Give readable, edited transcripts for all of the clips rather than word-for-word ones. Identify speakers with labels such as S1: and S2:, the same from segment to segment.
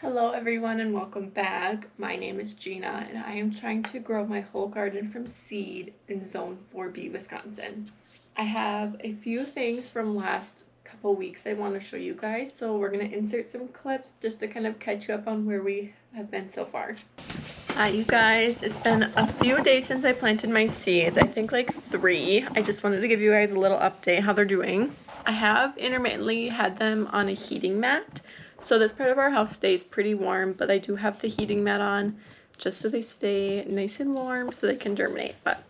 S1: Hello everyone and welcome back. My name is Gina and I am trying to grow my whole garden from seed in Zone 4B, Wisconsin. I have a few things from last couple weeks I want to show you guys, so we're going to insert some clips just to kind of catch you up on where we have been so far. Hi you guys, it's been a few days since I planted my seeds, I think like 3. I just wanted to give you guys a little update how they're doing. I have intermittently had them on a heating mat. So this part of our house stays pretty warm, but I do have the heating mat on just so they stay nice and warm so they can germinate. But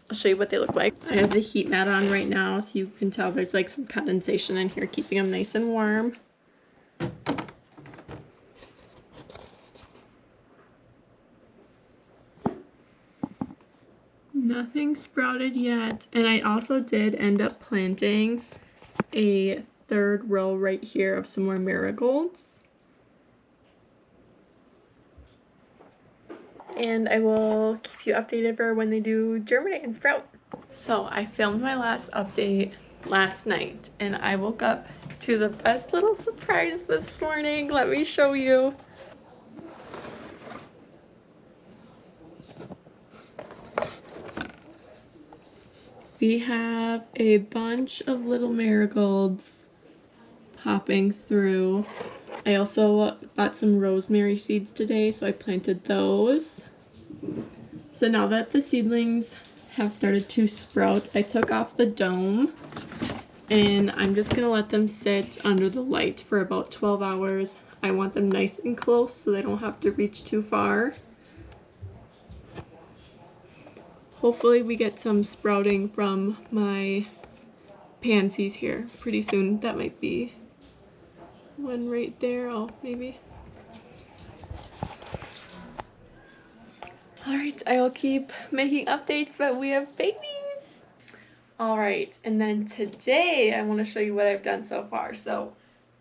S1: I'll show you what they look like. I have the heat mat on right now so you can tell there's like some condensation in here keeping them nice and warm. Nothing sprouted yet, and I also did end up planting a third row right here of some more marigolds. And I will keep you updated for when they do germinate and sprout. So I filmed my last update last night and I woke up to the best little surprise this morning. Let me show you. We have a bunch of little marigolds popping through. I also bought some rosemary seeds today, so I planted those. So now that the seedlings have started to sprout, I took off the dome and I'm just gonna let them sit under the light for about 12 hours. I want them nice and close so they don't have to reach too far. Hopefully we get some sprouting from my pansies here pretty soon. That might be one right there. Oh, maybe. Alright, I'll keep making updates, but we have babies! Alright, and then today I want to show you what I've done so far. So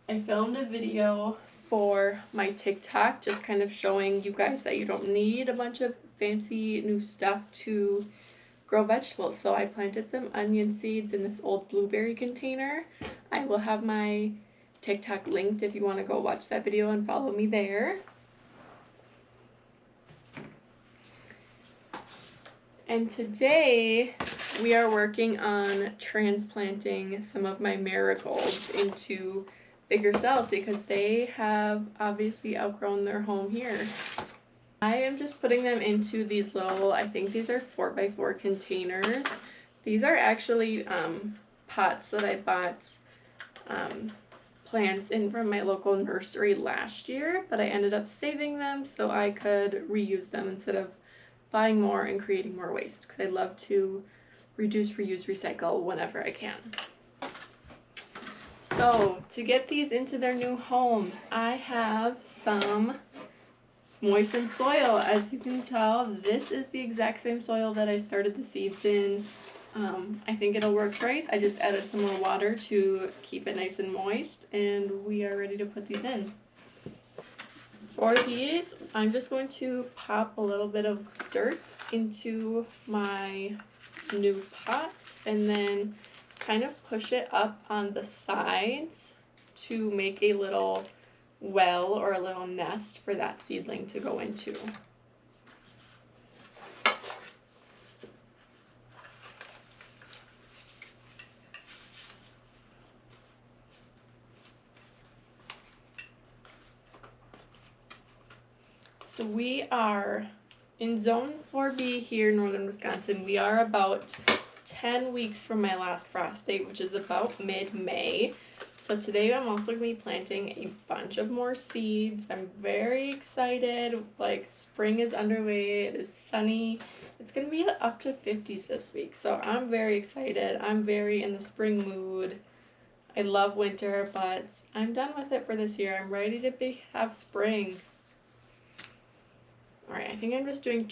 S1: I filmed a video for my TikTok, just kind of showing you guys that you don't need a bunch of fancy new stuff to grow vegetables. So I planted some onion seeds in this old blueberry container. I will have my TikTok linked if you want to go watch that video and follow me there. And today we are working on transplanting some of my marigolds into bigger cells because they have obviously outgrown their home here. I am just putting them into these little, I think these are 4x4 containers. These are actually pots that I bought plants in from my local nursery last year, but I ended up saving them so I could reuse them instead of buying more and creating more waste, because I love to reduce, reuse, recycle whenever I can. So to get these into their new homes, I have some moistened soil. As you can tell, this is the exact same soil that I started the seeds in. I think it'll work great. I just added some more water to keep it nice and moist, and we are ready to put these in. For these, I'm just going to pop a little bit of dirt into my new pots and then kind of push it up on the sides to make a little well or a little nest for that seedling to go into. So we are in Zone 4B here in northern Wisconsin. We are about 10 weeks from my last frost date, which is about mid-May. So today I'm also going to be planting a bunch of more seeds. I'm very excited. Like, spring is underway. It is sunny. It's going to be up to 50s this week. So I'm very excited. I'm very in the spring mood. I love winter, but I'm done with it for this year. I'm ready to have spring. Alright, I think I'm just doing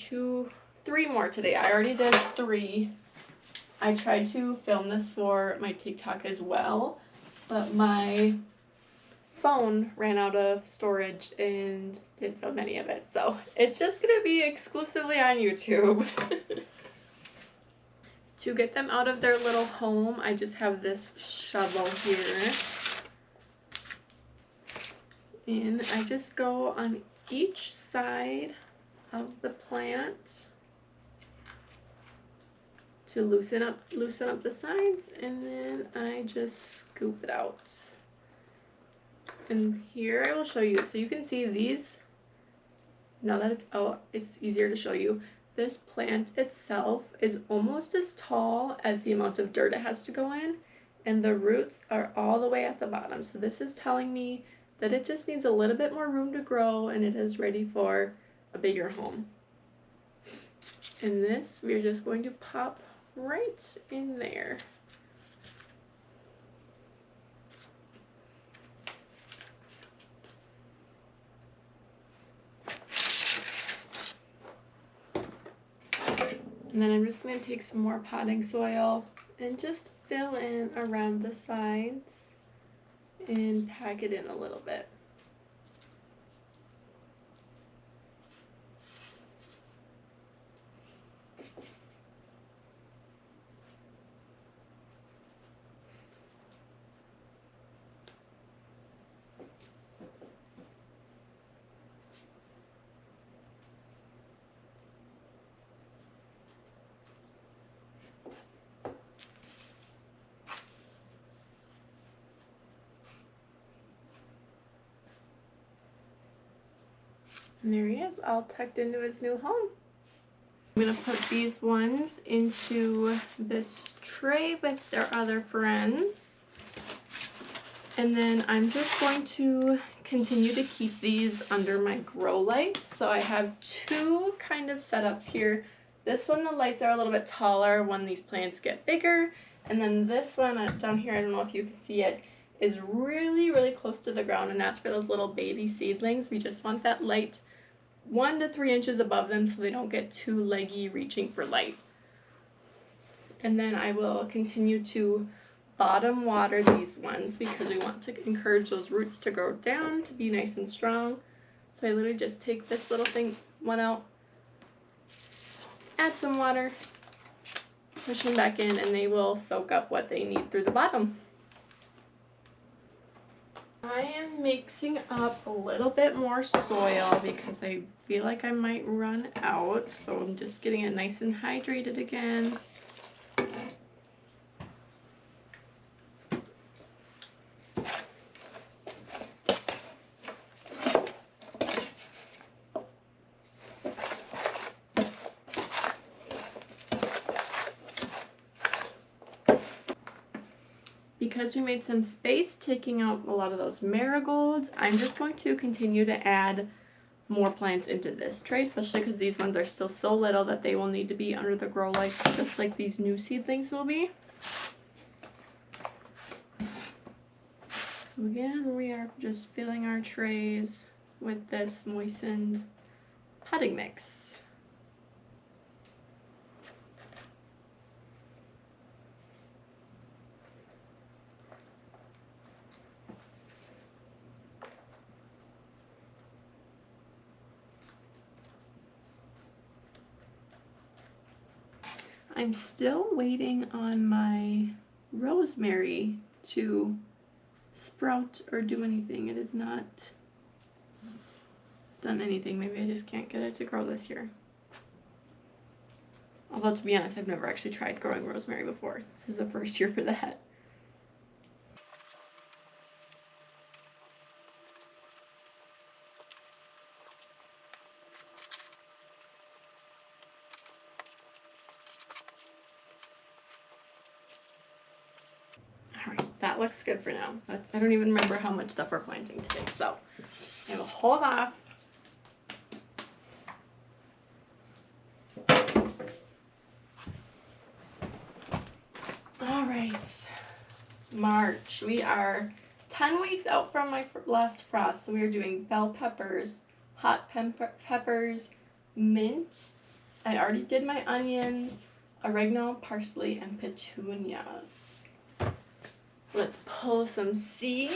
S1: 3 more today. I already did 3. I tried to film this for my TikTok as well, but my phone ran out of storage and didn't film any of it. So it's just going to be exclusively on YouTube. To get them out of their little home, I just have this shovel here. And I just go on each side of the plant to loosen up the sides, and then I just scoop it out. And here I will show you, so you can see these, now that it's out, it's easier to show you. This plant itself is almost as tall as the amount of dirt it has to go in, and the roots are all the way at the bottom. So this is telling me that it just needs a little bit more room to grow and it is ready for a bigger home. And this, we're just going to pop right in there. And then I'm just going to take some more potting soil and just fill in around the sides and pack it in a little bit. And there he is, all tucked into his new home. I'm gonna put these ones into this tray with their other friends. And then I'm just going to continue to keep these under my grow lights. So I have two kind of setups here. This one, the lights are a little bit taller when these plants get bigger. And then this one down here, I don't know if you can see it, is really, really close to the ground, and that's for those little baby seedlings. We just want that light 1 to 3 inches above them so they don't get too leggy reaching for light. And then I will continue to bottom water these ones because we want to encourage those roots to grow down to be nice and strong. So I literally just take this little one out, add some water, push them back in, and they will soak up what they need through the bottom. I am mixing up a little bit more soil because I feel like I might run out, so I'm just getting it nice and hydrated again. Because we made some space taking out a lot of those marigolds, I'm just going to continue to add more plants into this tray, especially because these ones are still so little that they will need to be under the grow lights, just like these new seedlings will be. So again, we are just filling our trays with this moistened potting mix. I'm still waiting on my rosemary to sprout or do anything. It has not done anything. Maybe I just can't get it to grow this year. Although, to be honest, I've never actually tried growing rosemary before. This is the first year for that. That looks good for now. I don't even remember how much stuff we're planting today, so I will hold off. All right, March. We are 10 weeks out from my last frost, so we are doing bell peppers, hot peppers, mint. I already did my onions, oregano, parsley, and petunias. Let's pull some seeds.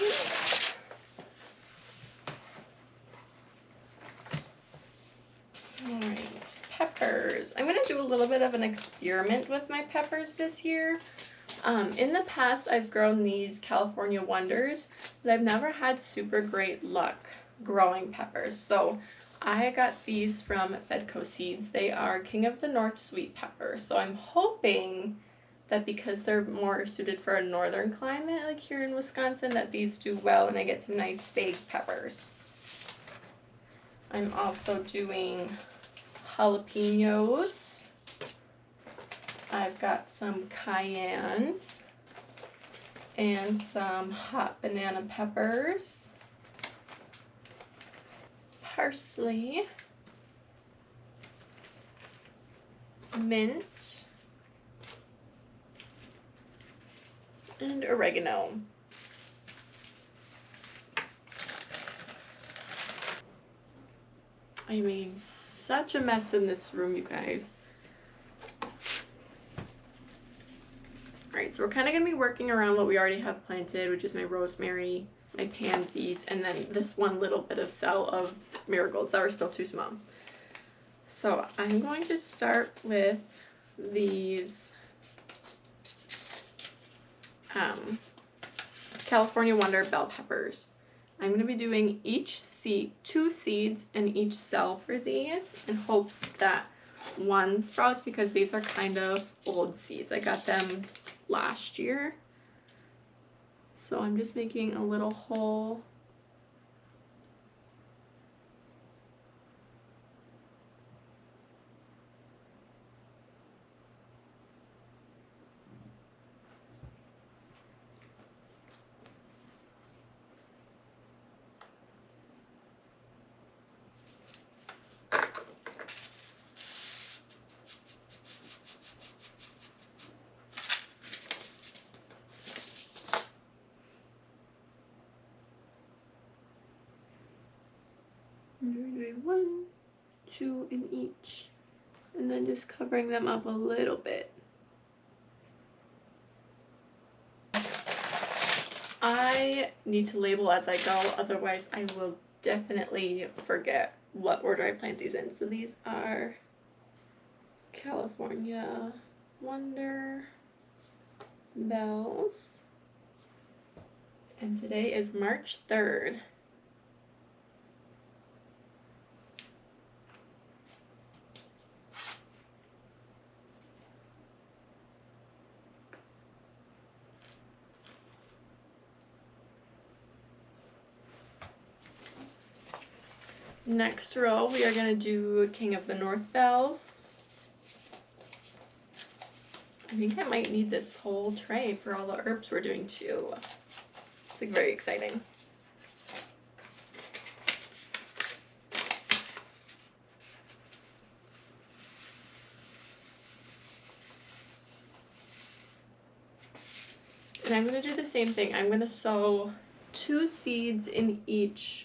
S1: All right, peppers. I'm gonna do a little bit of an experiment with my peppers this year. In the past, I've grown these California Wonders, but I've never had super great luck growing peppers. So I got these from Fedco Seeds. They are King of the North sweet peppers. So I'm hoping that because they're more suited for a northern climate like here in Wisconsin, that these do well and I get some nice big peppers. I'm also doing jalapenos. I've got some cayennes and some hot banana peppers, parsley, mint, and oregano. I made such a mess in this room, you guys. Alright, so we're kind of going to be working around what we already have planted, which is my rosemary, my pansies, and then this one little bit of cell of marigolds that are still too small. So I'm going to start with these California Wonder bell peppers. I'm going to be doing each seed, 2 seeds in each cell for these in hopes that one sprouts because these are kind of old seeds. I got them last year. So I'm just making a little hole. I'm doing 1, 2 in each, and then just covering them up a little bit. I need to label as I go, otherwise I will definitely forget what order I plant these in. So these are California Wonder bells, and today is March 3rd. Next row, we are going to do King of the North bells. I think I might need this whole tray for all the herbs we're doing too. It's like very exciting. And I'm going to do the same thing. I'm going to sow 2 seeds in each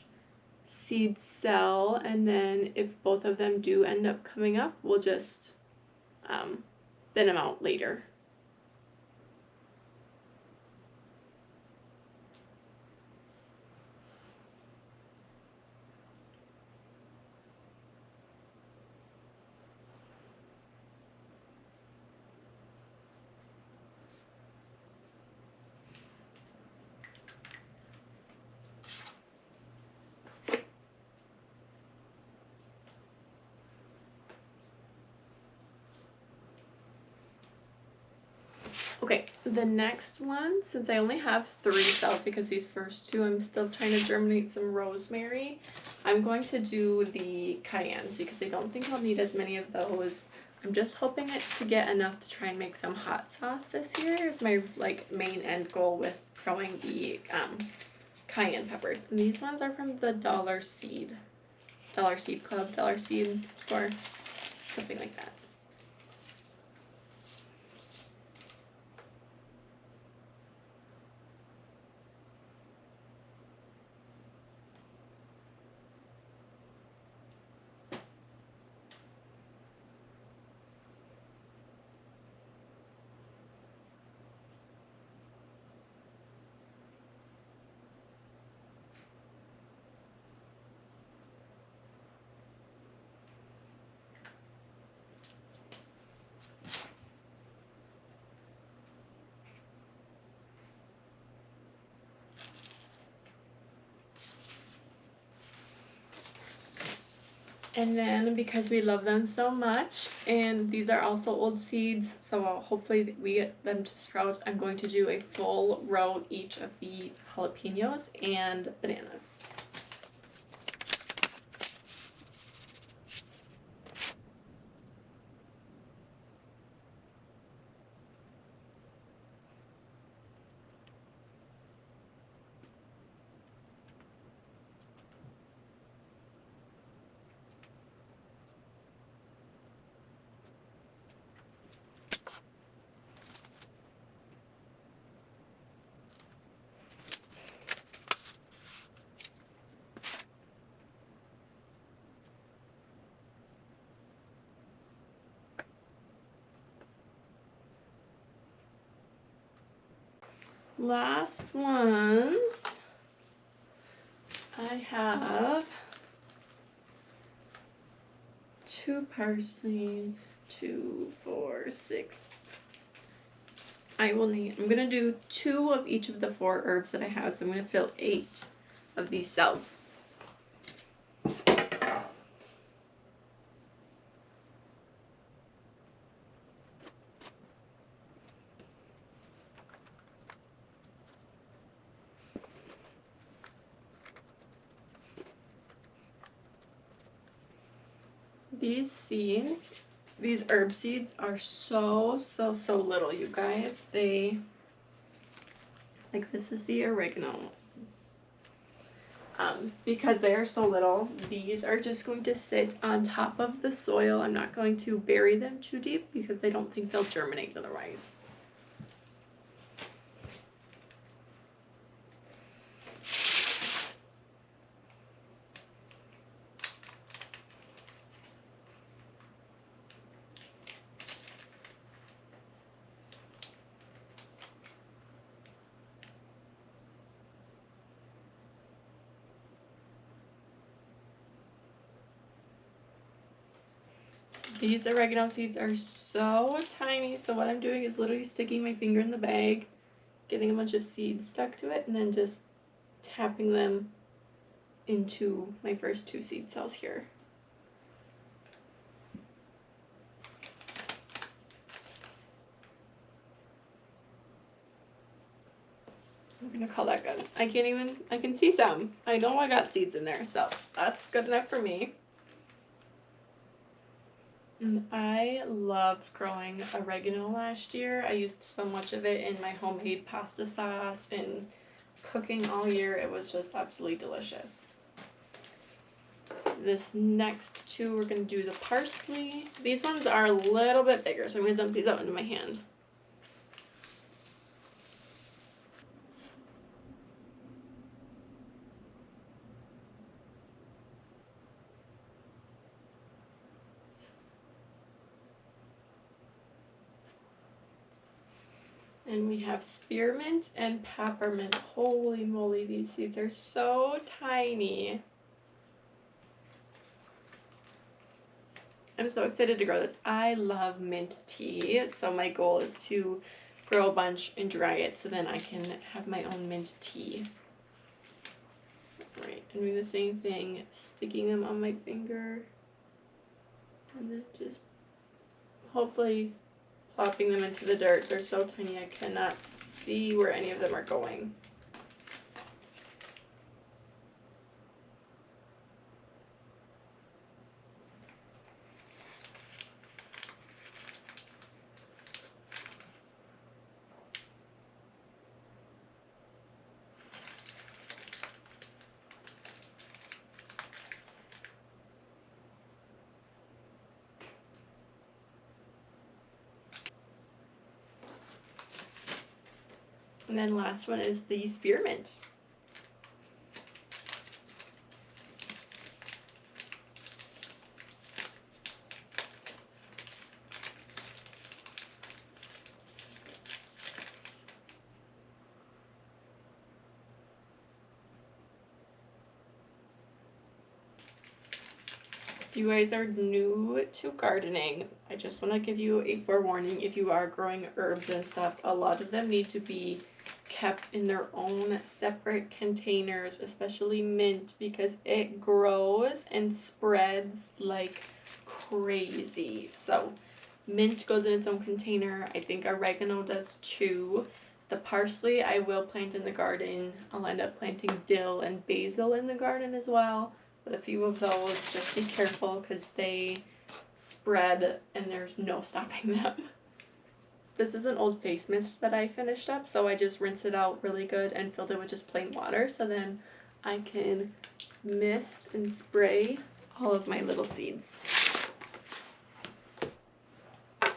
S1: seed cell, and then if both of them do end up coming up, we'll just thin them out later. Okay, the next one, since I only have 3 cells because these first 2 I'm still trying to germinate some rosemary, I'm going to do the cayennes because I don't think I'll need as many of those. I'm just hoping to get enough to try and make some hot sauce this year is my main end goal with growing the cayenne peppers. And these ones are from the Dollar Seed Club, Dollar Seed store, something like that. And then because we love them so much, and these are also old seeds, so hopefully we get them to sprout, I'm going to do a full row each of the jalapenos and bananas. Last ones, I have 2 parsnies, 2, 4, 6. I'm gonna do 2 of each of the 4 herbs that I have, so I'm gonna fill 8 of these cells. These seeds, these herb seeds are so little, you guys. This is the oregano. Because they are so little, these are just going to sit on top of the soil. I'm not going to bury them too deep because I don't think they'll germinate otherwise. These oregano seeds are so tiny, so what I'm doing is literally sticking my finger in the bag, getting a bunch of seeds stuck to it, and then just tapping them into my first 2 seed cells here. I'm gonna call that good. I can see some. I know I got seeds in there, so that's good enough for me. And I loved growing oregano last year. I used so much of it in my homemade pasta sauce and cooking all year. It was just absolutely delicious. This next 2, we're gonna do the parsley. These ones are a little bit bigger, so I'm gonna dump these out into my hand. And we have spearmint and peppermint. Holy moly, these seeds are so tiny. I'm so excited to grow this. I love mint tea, so my goal is to grow a bunch and dry it so then I can have my own mint tea. Right, and doing the same thing, sticking them on my finger, and then just hopefully plopping them into the dirt. They're so tiny I cannot see where any of them are going. And then last one is the spearmint. If you guys are new to gardening, I just want to give you a forewarning. If you are growing herbs and stuff, a lot of them need to be kept in their own separate containers, especially mint, because it grows and spreads like crazy. So mint goes in its own container. I think oregano does too. The parsley I will plant in the garden. I'll end up planting dill and basil in the garden as well. But a few of those, just be careful because they spread and there's no stopping them. This is an old face mist that I finished up, so I just rinsed it out really good and filled it with just plain water, so then I can mist and spray all of my little seeds. So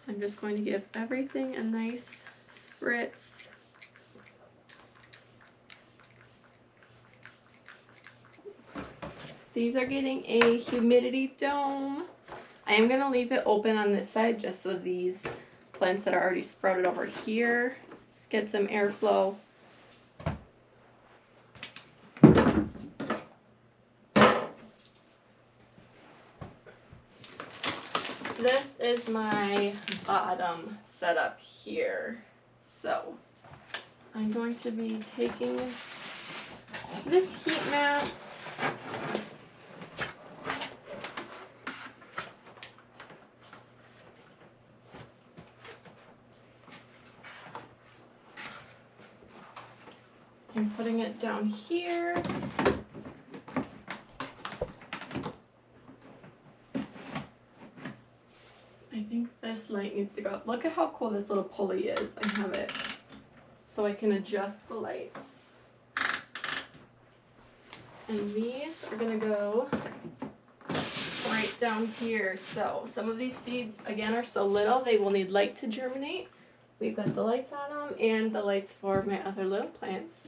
S1: I'm just going to give everything a nice spritz. These are getting a humidity dome. I am going to leave it open on this side just so these plants that are already sprouted over here get some airflow. This is my bottom setup here. So I'm going to be taking this heat mat, I'm putting it down here. I think this light needs to go up. Look at how cool this little pulley is. I have it so I can adjust the lights. And these are gonna go right down here. So some of these seeds, again, are so little they will need light to germinate. We've got the lights on them and the lights for my other little plants.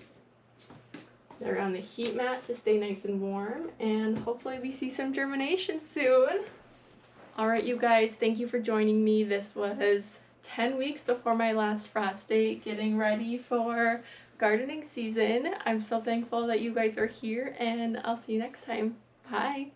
S1: They're on the heat mat to stay nice and warm, and hopefully we see some germination soon. Alright you guys, thank you for joining me. This was 10 weeks before my last frost date, getting ready for gardening season. I'm so thankful that you guys are here, and I'll see you next time. Bye!